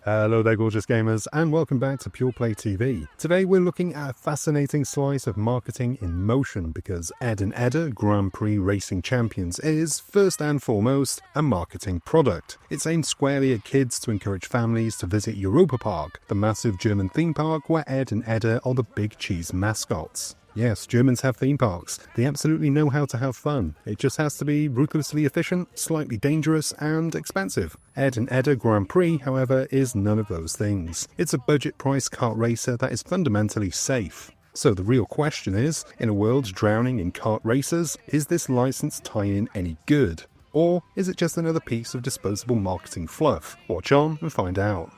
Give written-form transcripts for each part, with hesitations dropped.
Hello there gorgeous gamers and welcome back to Pure Play TV. Today we're looking at a fascinating slice of marketing in motion because Ed Edda Grand Prix Racing Champions is, first and foremost, a marketing product. It's aimed squarely at kids to encourage families to visit Europa-Park, the massive German theme park where Ed and Edda are the big cheese mascots. Yes, Germans have theme parks. They absolutely know how to have fun. It just has to be ruthlessly efficient, slightly dangerous, and expensive. Ed Edda Grand Prix, however, is none of those things. It's a budget-priced kart racer that is fundamentally safe. So the real question is, in a world drowning in kart racers, is this licensed tie-in any good? Or is it just another piece of disposable marketing fluff? Watch on and find out.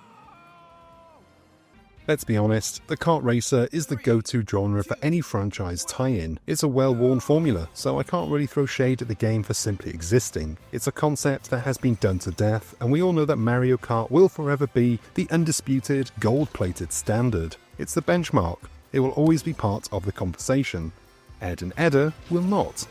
Let's be honest, the kart racer is the go-to genre for any franchise tie-in. It's a well-worn formula, so I can't really throw shade at the game for simply existing. It's a concept that has been done to death, and we all know that Mario Kart will forever be the undisputed, gold-plated standard. It's the benchmark. It will always be part of the conversation. Ed and Edda will not.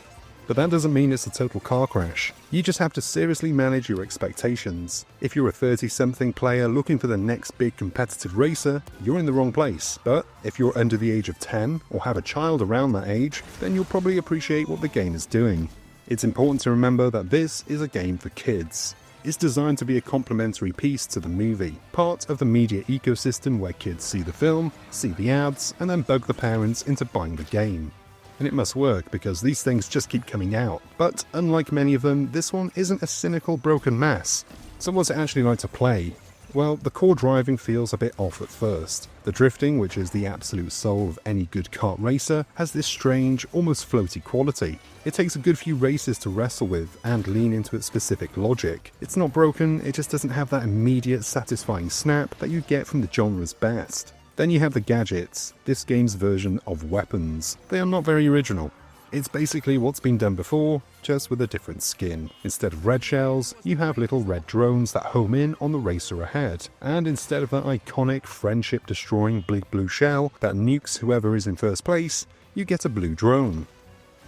But that doesn't mean it's a total car crash. You just have to seriously manage your expectations. If you're a 30-something player looking for the next big competitive racer, you're in the wrong place. But if you're under the age of 10 or have a child around that age, then you'll probably appreciate what the game is doing. It's important to remember that this is a game for kids. It's designed to be a complementary piece to the movie, part of the media ecosystem where kids see the film, see the ads, and then bug the parents into buying the game. And it must work because these things just keep coming out. But unlike many of them, this one isn't a cynical, broken mess. So what's it actually like to play? Well, the core driving feels a bit off at first. The drifting, which is the absolute soul of any good kart racer, has this strange, almost floaty quality. It takes a good few races to wrestle with and lean into its specific logic. It's not broken, it just doesn't have that immediate, satisfying snap that you get from the genre's best. Then you have the gadgets, this game's version of weapons. They are not very original. It's basically what's been done before, just with a different skin. Instead of red shells, you have little red drones that home in on the racer ahead. And instead of that iconic friendship-destroying big blue shell that nukes whoever is in first place, you get a blue drone.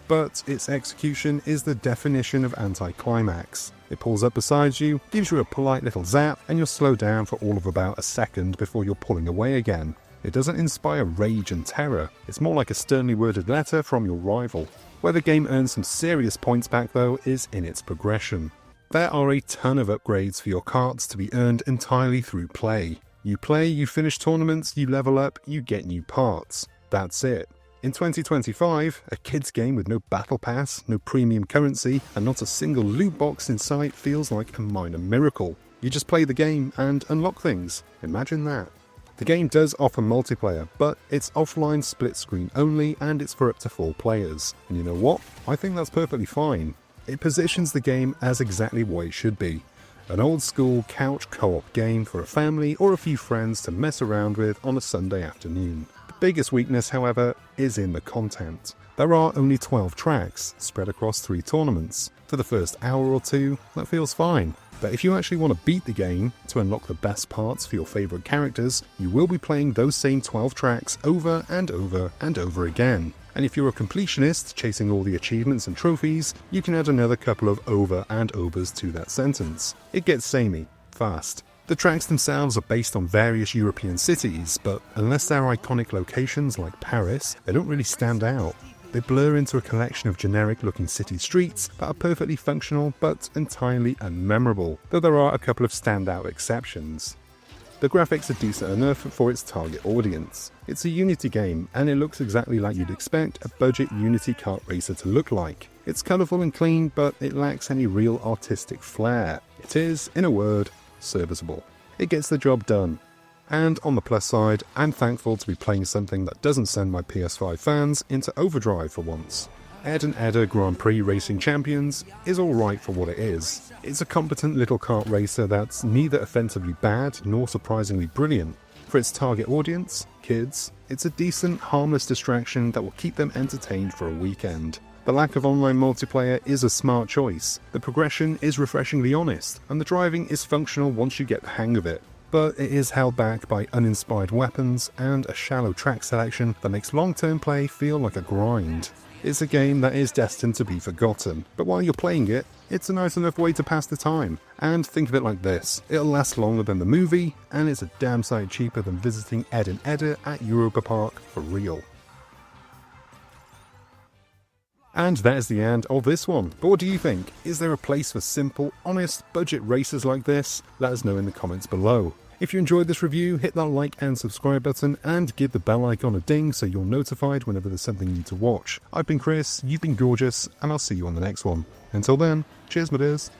But its execution is the definition of anticlimax. It pulls up beside you, gives you a polite little zap, and you'll slow down for all of about a second before you're pulling away again. It doesn't inspire rage and terror, it's more like a sternly worded letter from your rival. Where the game earns some serious points back though is in its progression. There are a ton of upgrades for your karts to be earned entirely through play. You play, you finish tournaments, you level up, you get new parts. That's it. In 2025, a kids game with no battle pass, no premium currency, and not a single loot box in sight feels like a minor miracle. You just play the game and unlock things. Imagine that. The game does offer multiplayer, but it's offline split screen only and it's for up to 4 players. And you know what? I think that's perfectly fine. It positions the game as exactly what it should be. An old school couch co-op game for a family or a few friends to mess around with on a Sunday afternoon. Biggest weakness, however, is in the content. There are only 12 tracks, spread across 3 tournaments. For the first hour or two, that feels fine. But if you actually want to beat the game, to unlock the best parts for your favourite characters, you will be playing those same 12 tracks over and over and over again. And if you're a completionist, chasing all the achievements and trophies, you can add another couple of over and overs to that sentence. It gets samey, fast. The tracks themselves are based on various European cities, but unless they're iconic locations like Paris, they don't really stand out. They blur into a collection of generic-looking city streets that are perfectly functional but entirely unmemorable, though there are a couple of standout exceptions. The graphics are decent enough for its target audience. It's a Unity game, and it looks exactly like you'd expect a budget Unity kart racer to look like. It's colourful and clean, but it lacks any real artistic flair. It is, in a word, serviceable. It gets the job done. And on the plus side, I'm thankful to be playing something that doesn't send my PS5 fans into overdrive for once. Ed Edda Grand Prix Racing Champions is alright for what it is. It's a competent little kart racer that's neither offensively bad nor surprisingly brilliant. For its target audience, kids, it's a decent, harmless distraction that will keep them entertained for a weekend. The lack of online multiplayer is a smart choice, the progression is refreshingly honest, and the driving is functional once you get the hang of it. But it is held back by uninspired weapons and a shallow track selection that makes long-term play feel like a grind. It's a game that is destined to be forgotten, but while you're playing it, it's a nice enough way to pass the time. And think of it like this, it'll last longer than the movie, and it's a damn sight cheaper than visiting Ed Edda at Europa-Park for real. And that is the end of this one. But what do you think? Is there a place for simple, honest, budget racers like this? Let us know in the comments below. If you enjoyed this review, hit that like and subscribe button and give the bell icon a ding so you're notified whenever there's something new to watch. I've been Chris, you've been gorgeous, and I'll see you on the next one. Until then, cheers my dears.